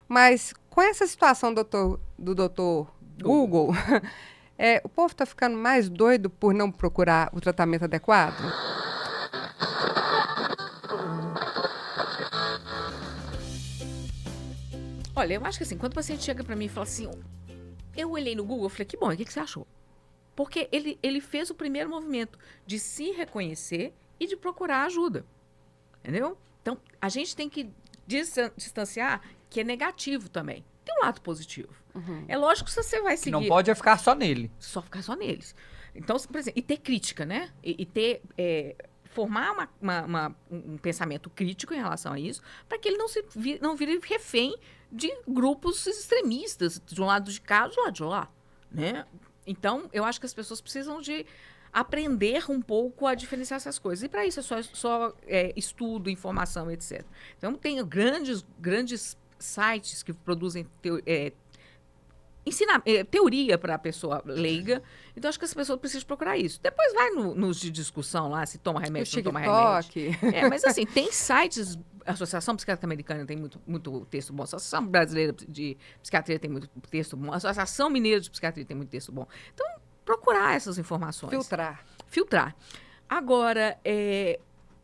Mas com essa situação do doutor Google. Google, o povo está ficando mais doido por não procurar o tratamento adequado? Olha, eu acho que assim, quando o paciente chega para mim e fala assim, eu olhei no Google, eu falei, que bom, e o que você achou? Porque ele fez o primeiro movimento de se reconhecer e de procurar ajuda, entendeu? Então, a gente tem que distanciar que é negativo também. Tem um lado positivo. É lógico que você vai Que não seguir, pode é ficar só nele. só ficar só neles. Então, por exemplo, e ter crítica, né? E ter... formar um pensamento crítico em relação a isso, para que ele não vire refém de grupos extremistas, de um lado de cá, do lado de lá, né? Então, eu acho que as pessoas precisam de aprender um pouco a diferenciar essas coisas. E para isso é só estudo, informação, etc. Então, tem grandes sites que produzem teoria para a pessoa leiga. Então, acho que as pessoas precisam procurar isso. Depois vai nos de discussão lá, se toma O remédio, se não toma remédio. TikTok. Mas assim, tem sites... A Associação Psiquiátrica Americana tem muito texto bom. A Associação Brasileira de Psiquiatria tem muito texto bom. A Associação Mineira de Psiquiatria tem muito texto bom. Então, procurar essas informações. Filtrar. Agora, é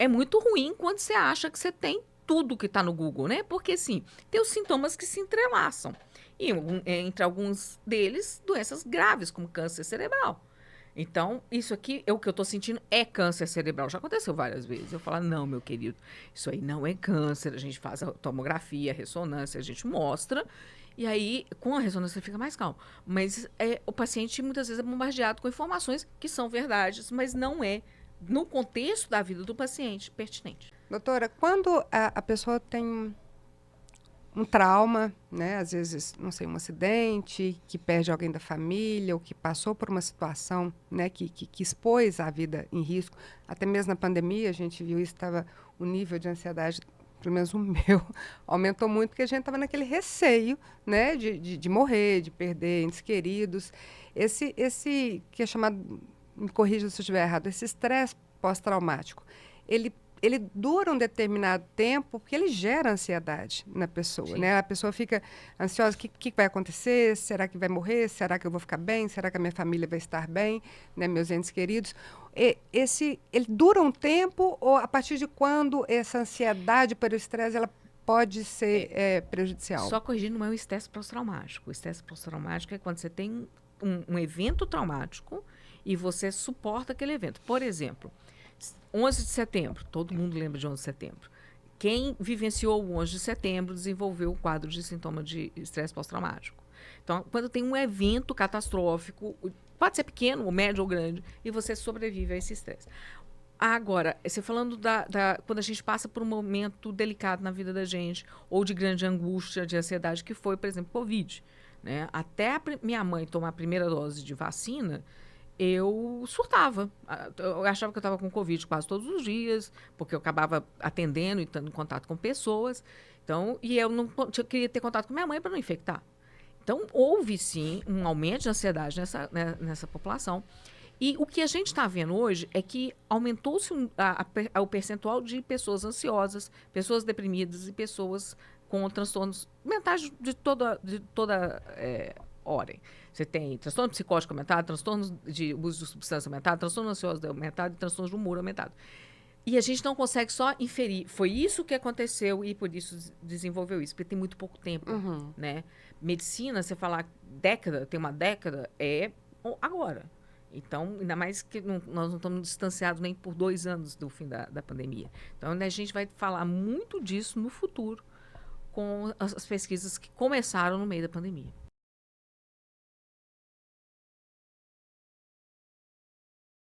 muito ruim quando você acha que você tem tudo que está no Google, né? Porque, assim, tem os sintomas que se entrelaçam. E entre alguns deles, doenças graves, como câncer cerebral. Então, isso aqui, o que eu estou sentindo é câncer cerebral. Já aconteceu várias vezes. Eu falo, não, meu querido, isso aí não é câncer. A gente faz a tomografia, a ressonância, a gente mostra. E aí, com a ressonância, fica mais calmo. Mas o paciente, muitas vezes, é bombardeado com informações que são verdades, mas não é, no contexto da vida do paciente, pertinente. Doutora, quando a pessoa tem um trauma, né? Às vezes, não sei, um acidente, que perde alguém da família, ou que passou por uma situação, né, que expôs a vida em risco. Até mesmo na pandemia, a gente viu isso, o nível de ansiedade, pelo menos o meu, aumentou muito, porque a gente estava naquele receio, né, de morrer, de perder entes queridos. Esse que é chamado, me corrija se eu estiver errado, esse estresse pós-traumático, ele dura um determinado tempo porque ele gera ansiedade na pessoa, né? A pessoa fica ansiosa, o que vai acontecer? Será que vai morrer? Será que eu vou ficar bem? Será que a minha família vai estar bem? Né? Meus entes queridos. Ele dura um tempo ou a partir de quando essa ansiedade pelo estresse ela pode ser prejudicial? Só corrigindo, não é o estresse pós-traumático. O estresse pós-traumático é quando você tem um evento traumático e você suporta aquele evento. Por exemplo, 11 de setembro, todo mundo lembra de 11 de setembro. Quem vivenciou o 11 de setembro desenvolveu o quadro de sintoma de estresse pós-traumático. Então, quando tem um evento catastrófico, pode ser pequeno, ou médio ou grande, e você sobrevive a esse estresse. Agora, você falando quando a gente passa por um momento delicado na vida da gente, ou de grande angústia, de ansiedade, que foi, por exemplo, Covid. Né? Até minha mãe tomar a primeira dose de vacina, eu surtava. Eu achava que eu estava com Covid quase todos os dias, porque eu acabava atendendo e estando em contato com pessoas. Então, e eu não queria ter contato com minha mãe para não infectar. Então, houve sim um aumento de ansiedade nessa população. E o que a gente está vendo hoje é que aumentou-se o percentual de pessoas ansiosas, pessoas deprimidas e pessoas com transtornos mentais de toda ordem. Você tem transtorno psicótico aumentado, transtornos de uso de substância aumentado, transtorno ansioso aumentado e transtornos de humor aumentado. E a gente não consegue só inferir. Foi isso que aconteceu e por isso desenvolveu isso, porque tem muito pouco tempo. Né? Medicina, você falar década, tem uma década, é agora. Então, ainda mais que nós não estamos distanciados nem por 2 anos do fim da pandemia. Então, a gente vai falar muito disso no futuro com as pesquisas que começaram no meio da pandemia.